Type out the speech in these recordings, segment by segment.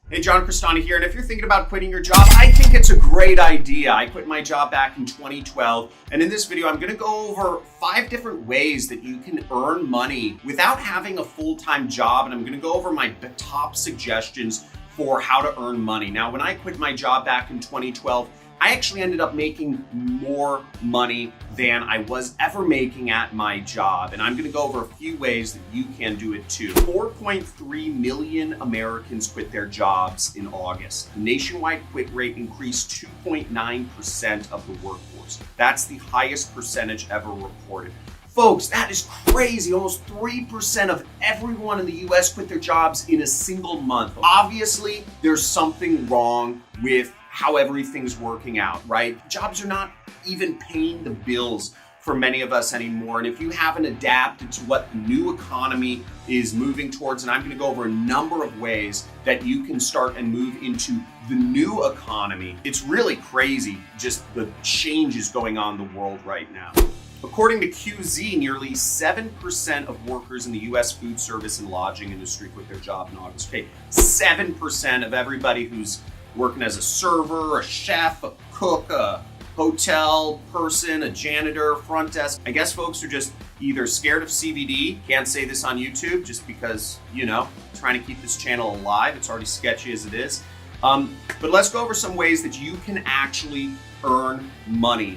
Hey, John Crestani here, and if you're thinking about quitting your job, I think it's a great idea. I quit my job back in 2012, and in this video, I'm gonna go over 5 different ways that you can earn money without having a full-time job, and I'm gonna go over my top suggestions for how to earn money. Now, when I quit my job back in 2012, I actually ended up making more money than I was ever making at my job. And I'm gonna go over a few ways that you can do it too. 4.3 million Americans quit their jobs in August. The nationwide quit rate increased 2.9% of the workforce. That's the highest percentage ever reported. Folks, that is crazy. Almost 3% of everyone in the US quit their jobs in a single month. Obviously, there's something wrong with how everything's working out, right? Jobs are not even paying the bills for many of us anymore. And if you haven't adapted to what the new economy is moving towards, and I'm gonna go over a number of ways that you can start and move into the new economy. It's really crazy, just the changes going on in the world right now. According to QZ, nearly 7% of workers in the US food service and lodging industry quit their job in August. Okay, 7% of everybody who's working as a server, a chef, a cook, a hotel person, a janitor, front desk. I guess folks are just either scared of CBD, can't say this on YouTube just because, trying to keep this channel alive. It's already sketchy as it is. But let's go over some ways that you can actually earn money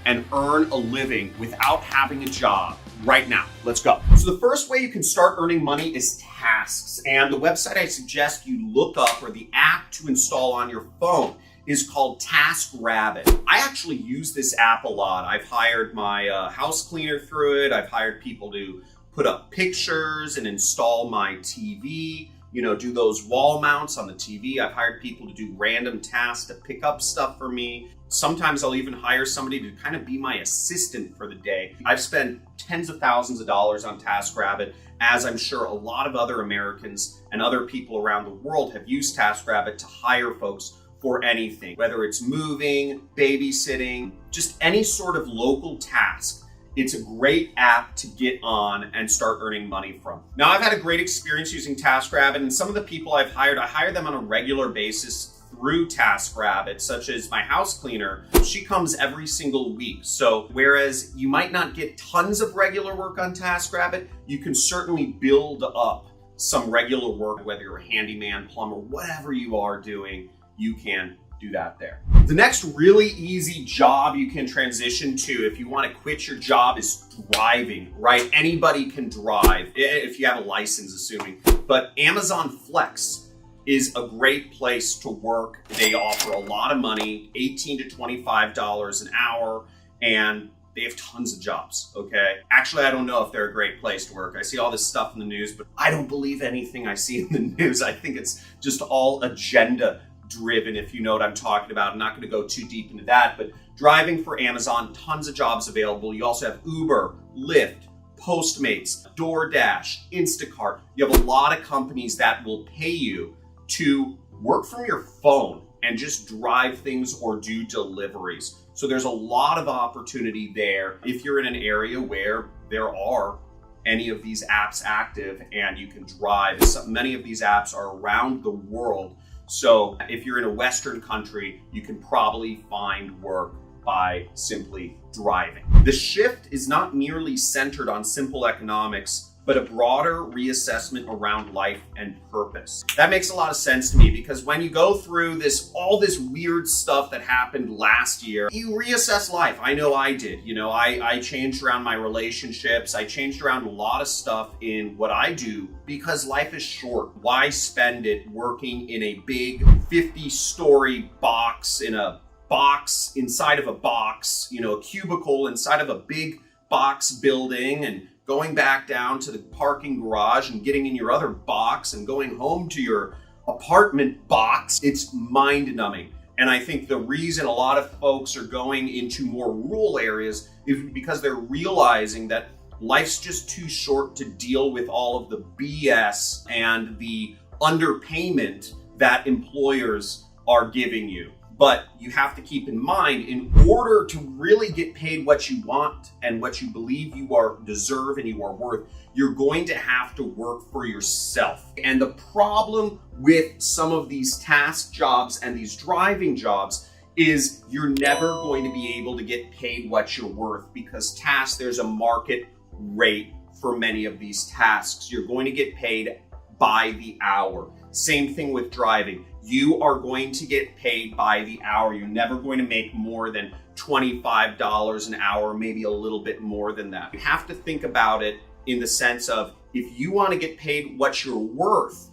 and earn a living without having a job right now. Let's go. So the first way you can start earning money is tasks. And the website I suggest you look up, or the app to install on your phone, is called TaskRabbit. I actually use this app a lot. I've hired my house cleaner through it. I've hired people to put up pictures and install my TV, do those wall mounts on the TV. I've hired people to do random tasks to pick up stuff for me. Sometimes I'll even hire somebody to kind of be my assistant for the day. I've spent tens of thousands of dollars on TaskRabbit, as I'm sure a lot of other Americans and other people around the world have used TaskRabbit to hire folks for anything, whether it's moving, babysitting, just any sort of local task. It's a great app to get on and start earning money from. Now, I've had a great experience using TaskRabbit, and some of the people I hire them on a regular basis through TaskRabbit, such as my house cleaner. She comes every single week. So whereas you might not get tons of regular work on TaskRabbit, you can certainly build up some regular work, whether you're a handyman, plumber, whatever you are doing, you can do that there. The next really easy job you can transition to if you want to quit your job is driving, right? Anybody can drive, if you have a license, assuming. But Amazon Flex is a great place to work. They offer a lot of money, $18 to $25 an hour, and they have tons of jobs, okay? Actually, I don't know if they're a great place to work. I see all this stuff in the news, but I don't believe anything I see in the news. I think it's just all agenda driven, if you know what I'm talking about. I'm not gonna go too deep into that, but driving for Amazon, tons of jobs available. You also have Uber, Lyft, Postmates, DoorDash, Instacart. You have a lot of companies that will pay you to work from your phone and just drive things or do deliveries. So there's a lot of opportunity there if you're in an area where there are any of these apps active and you can drive. Many of these apps are around the world. So if you're in a Western country, you can probably find work by simply driving. The shift is not merely centered on simple economics, but a broader reassessment around life and purpose. That makes a lot of sense to me, because when you go through all this weird stuff that happened last year, you reassess life. I know I did. I changed around my relationships. I changed around a lot of stuff in what I do, because life is short. Why spend it working in a big 50-story box, in a box inside of a box, a cubicle inside of a big box building, and going back down to the parking garage and getting in your other box and going home to your apartment box? It's mind-numbing. And I think the reason a lot of folks are going into more rural areas is because they're realizing that life's just too short to deal with all of the BS and the underpayment that employers are giving you. But you have to keep in mind, in order to really get paid what you want and what you believe you deserve and you are worth, you're going to have to work for yourself. And the problem with some of these task jobs and these driving jobs is you're never going to be able to get paid what you're worth, because there's a market rate for many of these tasks. You're going to get paid by the hour. Same thing with driving. You are going to get paid by the hour. You're never going to make more than $25 an hour, maybe a little bit more than that. You have to think about it in the sense of, if you want to get paid what you're worth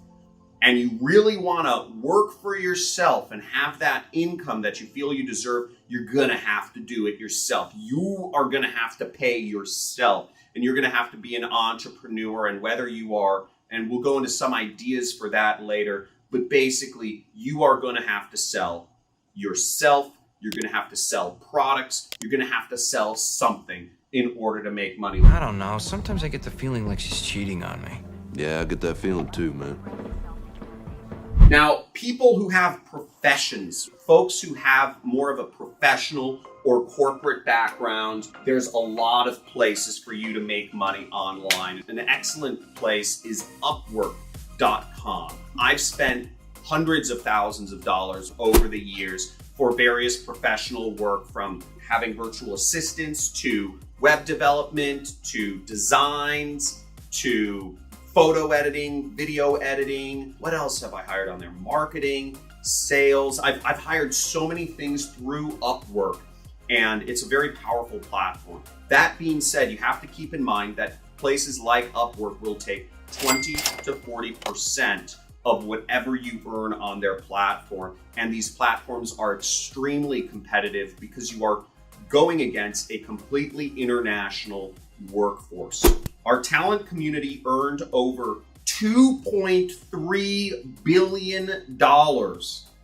and you really want to work for yourself and have that income that you feel you deserve, you're going to have to do it yourself. You are going to have to pay yourself, and you're going to have to be an entrepreneur. And whether you are, and we'll go into some ideas for that later, but basically you are going to have to sell yourself. You're going to have to sell products. You're going to have to sell something in order to make money. I don't know. Sometimes I get the feeling like she's cheating on me. Yeah, I get that feeling too, man. Now, people who have professions, folks who have more of a professional or corporate background, there's a lot of places for you to make money online. An excellent place is Upwork.com. I've spent hundreds of thousands of dollars over the years for various professional work, from having virtual assistants to web development to designs to photo editing, video editing. What else have I hired on there? Marketing, sales. I've hired so many things through Upwork, and it's a very powerful platform. That being said, you have to keep in mind that places like Upwork will take 20 to 40% of whatever you earn on their platform. And these platforms are extremely competitive because you are going against a completely international workforce. Our talent community earned over $2.3 billion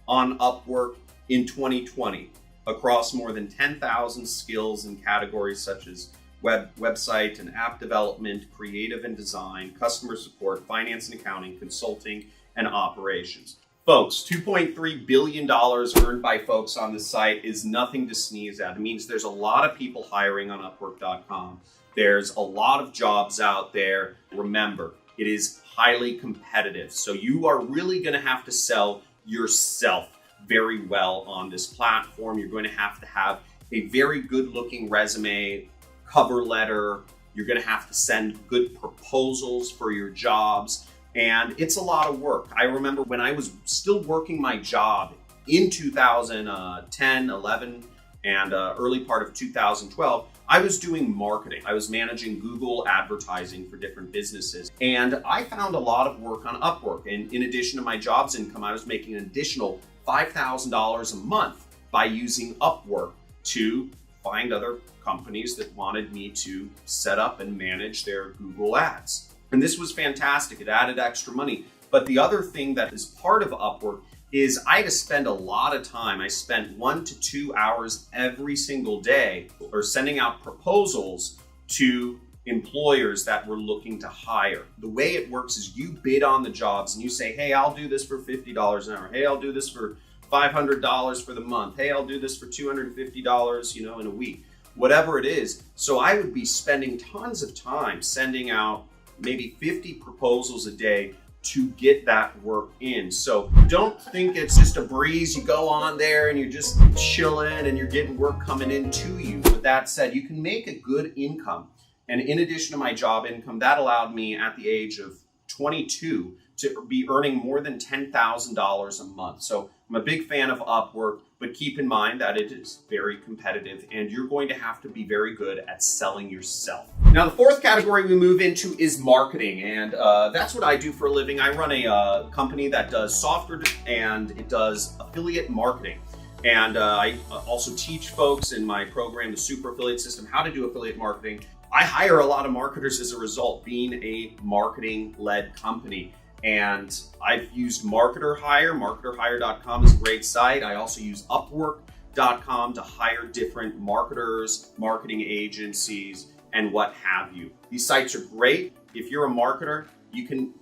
on Upwork in 2020 across more than 10,000 skills in categories such as website and app development, creative and design, customer support, finance and accounting, consulting, and operations. Folks, $2.3 billion earned by folks on the site is nothing to sneeze at. It means there's a lot of people hiring on Upwork.com. There's a lot of jobs out there. Remember, it is highly competitive. So you are really going to have to sell yourself very well on this platform. You're going to have a very good looking resume, cover letter. You're going to have to send good proposals for your jobs. And it's a lot of work. I remember when I was still working my job in 2010, 11, and early part of 2012, I was doing marketing. I was managing Google advertising for different businesses. And I found a lot of work on Upwork. And in addition to my job's income, I was making an additional $5,000 a month by using Upwork to find other companies that wanted me to set up and manage their Google ads. And this was fantastic. It added extra money. But the other thing that is part of Upwork is I had to spend a lot of time. I spent 1 to 2 hours every single day or sending out proposals to employers that were looking to hire. The way it works is you bid on the jobs and you say, hey, I'll do this for $50 an hour. Hey, I'll do this for $500 for the month. Hey, I'll do this for $250, in a week, whatever it is. So I would be spending tons of time sending out maybe 50 proposals a day to get that work in. So don't think it's just a breeze. You go on there and you're just chilling and you're getting work coming in to you. But that said, you can make a good income. And in addition to my job income, that allowed me at the age of 22 to be earning more than $10,000 a month. So I'm a big fan of Upwork, but keep in mind that it is very competitive and you're going to have to be very good at selling yourself. Now, the fourth category we move into is marketing, and that's what I do for a living. I run a company that does software and it does affiliate marketing. And I also teach folks in my program, the Super Affiliate System, how to do affiliate marketing. I hire a lot of marketers as a result, being a marketing-led company. And I've used Marketer Hire. MarketerHire.com is a great site. I also use Upwork.com to hire different marketers, marketing agencies, and what have you. These sites are great. If you're a marketer, you can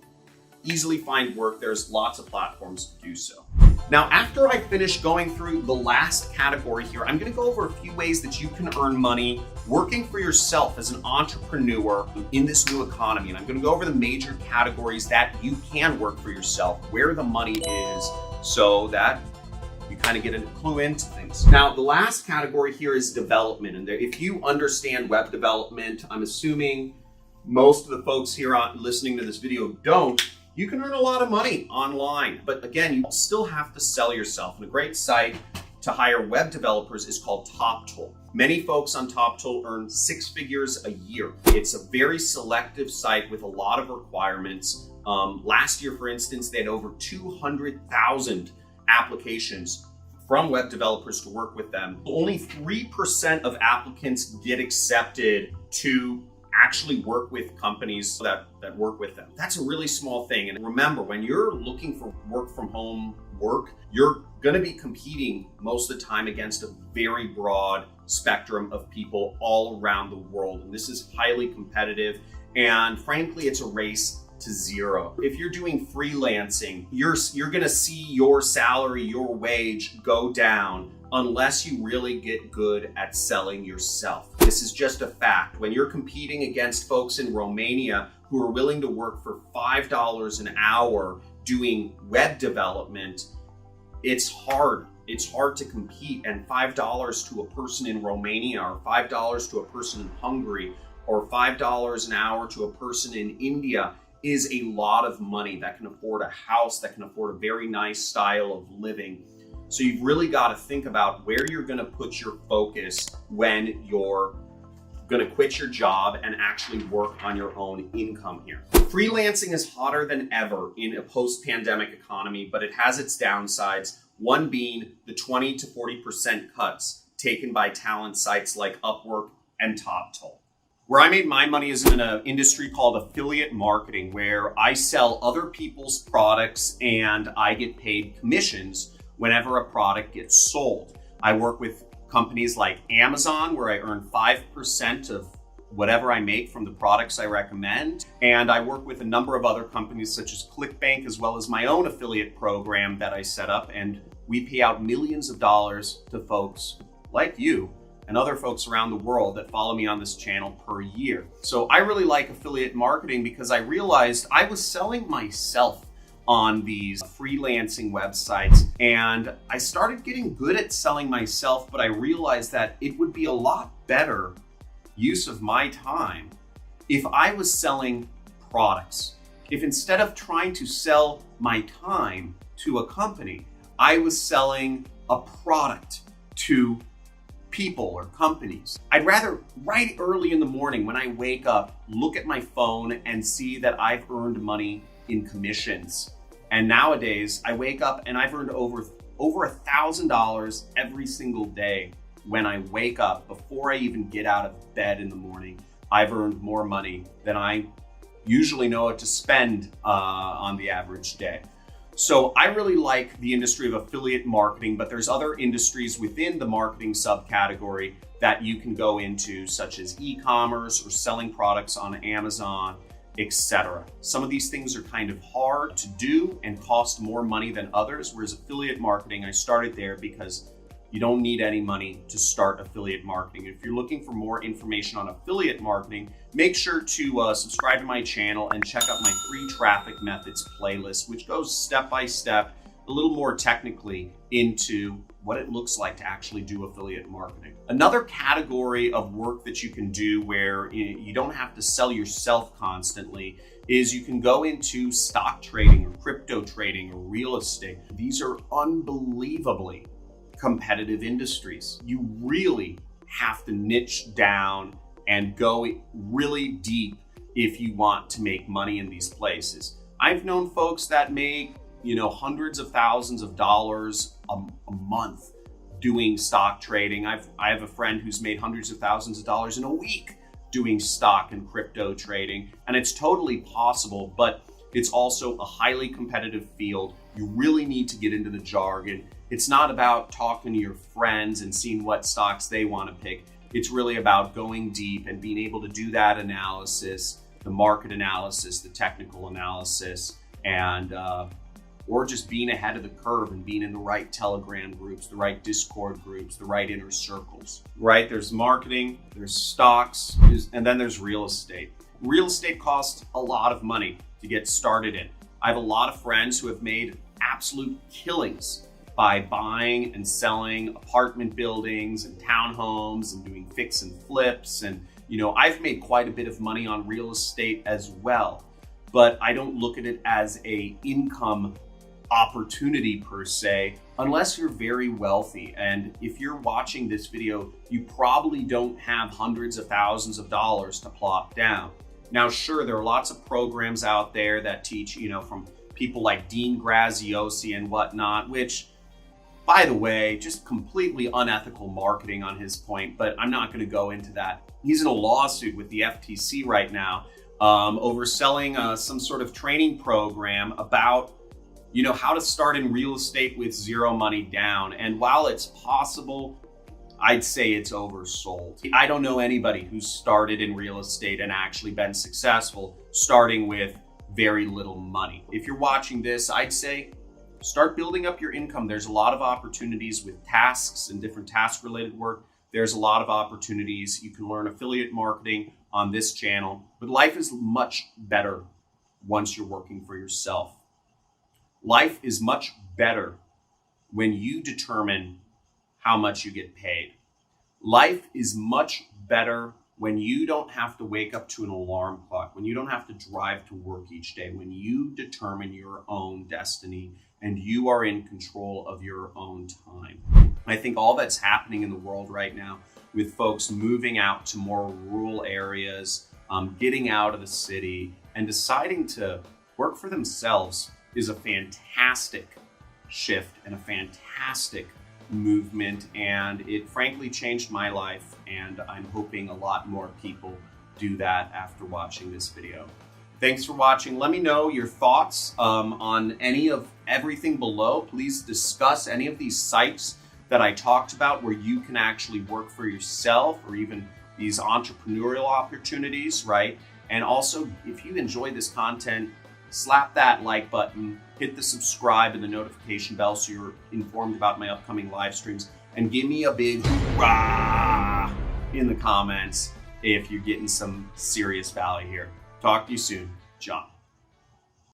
easily find work. There's lots of platforms to do so. Now, after I finish going through the last category here, I'm gonna go over a few ways that you can earn money working for yourself as an entrepreneur in this new economy. And I'm gonna go over the major categories that you can work for yourself, where the money is, so that you kind of get a clue into things. Now, the last category here is development. And if you understand web development, I'm assuming most of the folks here listening to this video don't, you can earn a lot of money online. But again, you still have to sell yourself. And a great site to hire web developers is called TopTool. Many folks on TopTool earn 6 figures a year. It's a very selective site with a lot of requirements. Last year, for instance, they had over 200,000 applications from web developers to work with them. Only 3% of applicants get accepted to actually work with companies that work with them. That's a really small thing. And remember, when you're looking for work from home work, you're gonna be competing most of the time against a very broad spectrum of people all around the world. And this is highly competitive. And frankly, it's a race to zero. If you're doing freelancing, you're gonna see your salary, your wage go down unless you really get good at selling yourself. This is just a fact. When you're competing against folks in Romania who are willing to work for $5 an hour doing web development, it's hard. It's hard to compete. And $5 to a person in Romania, or $5 to a person in Hungary, or $5 an hour to a person in India is a lot of money that can afford a house, that can afford a very nice style of living. So you've really got to think about where you're going to put your focus when you're going to quit your job and actually work on your own income here. Freelancing is hotter than ever in a post-pandemic economy, but it has its downsides. One being the 20 to 40% cuts taken by talent sites like Upwork and TopTool. Where I made my money is in an industry called affiliate marketing, where I sell other people's products and I get paid commissions whenever a product gets sold. I work with companies like Amazon, where I earn 5% of whatever I make from the products I recommend. And I work with a number of other companies such as ClickBank, as well as my own affiliate program that I set up. And we pay out millions of dollars to folks like you and other folks around the world that follow me on this channel per year. So I really like affiliate marketing because I realized I was selling myself on these freelancing websites, and I started getting good at selling myself, but I realized that it would be a lot better use of my time if I was selling products. If instead of trying to sell my time to a company, I was selling a product to people or companies. I'd rather right early in the morning when I wake up, look at my phone and see that I've earned money in commissions. And nowadays I wake up and I've earned over $1,000 every single day. When I wake up, before I even get out of bed in the morning, I've earned more money than I usually know what to spend on the average day. So I really like the industry of affiliate marketing, but there's other industries within the marketing subcategory that you can go into, such as e-commerce or selling products on Amazon, etc. Some of these things are kind of hard to do and cost more money than others, whereas affiliate marketing, I started there because you don't need any money to start affiliate marketing. If you're looking for more information on affiliate marketing, make sure to subscribe to my channel and check out my free traffic methods playlist, which goes step by step, a little more technically into what it looks like to actually do affiliate marketing. Another category of work that you can do where you don't have to sell yourself constantly is you can go into stock trading or crypto trading or real estate. These are unbelievably competitive industries. You really have to niche down and go really deep if you want to make money in these places. I've known folks that make, hundreds of thousands of dollars a month doing stock trading. I have a friend who's made hundreds of thousands of dollars in a week doing stock and crypto trading, and it's totally possible, but it's also a highly competitive field. You really need to get into the jargon. It's not about talking to your friends and seeing what stocks they want to pick. It's really about going deep and being able to do that analysis, the market analysis, the technical analysis, and or just being ahead of the curve and being in the right Telegram groups, the right Discord groups, the right inner circles, right? There's marketing, there's stocks, and then there's real estate. Real estate costs a lot of money to get started in. I have a lot of friends who have made absolute killings by buying and selling apartment buildings and townhomes and doing fix and flips. And, I've made quite a bit of money on real estate as well, but I don't look at it as a income opportunity per se, unless you're very wealthy. And if you're watching this video, you probably don't have hundreds of thousands of dollars to plop down. Now, sure, there are lots of programs out there that teach, from people like Dean Graziosi and whatnot, which, by the way, just completely unethical marketing on his point, but I'm not going to go into that. He's in a lawsuit with the FTC right now over selling some sort of training program about how to start in real estate with zero money down. And while it's possible, I'd say it's oversold. I don't know anybody who's started in real estate and actually been successful starting with very little money. If you're watching this, I'd say start building up your income. There's a lot of opportunities with tasks and different task related work. There's a lot of opportunities. You can learn affiliate marketing on this channel, but life is much better once you're working for yourself. Life is much better when you determine how much you get paid. Life is much better when you don't have to wake up to an alarm clock, when you don't have to drive to work each day, when you determine your own destiny and you are in control of your own time. I think all that's happening in the world right now with folks moving out to more rural areas, getting out of the city and deciding to work for themselves is a fantastic shift and a fantastic movement, and it frankly changed my life, and I'm hoping a lot more people do that after watching this video. Thanks for watching. Let me know your thoughts on any of everything below. Please discuss any of these sites that I talked about where you can actually work for yourself, or even these entrepreneurial opportunities, right? And also, if you enjoy this content, slap that like button, hit the subscribe and the notification bell so you're informed about my upcoming live streams, and give me a big hoorah in the comments if you're getting some serious value here. Talk to you soon, John.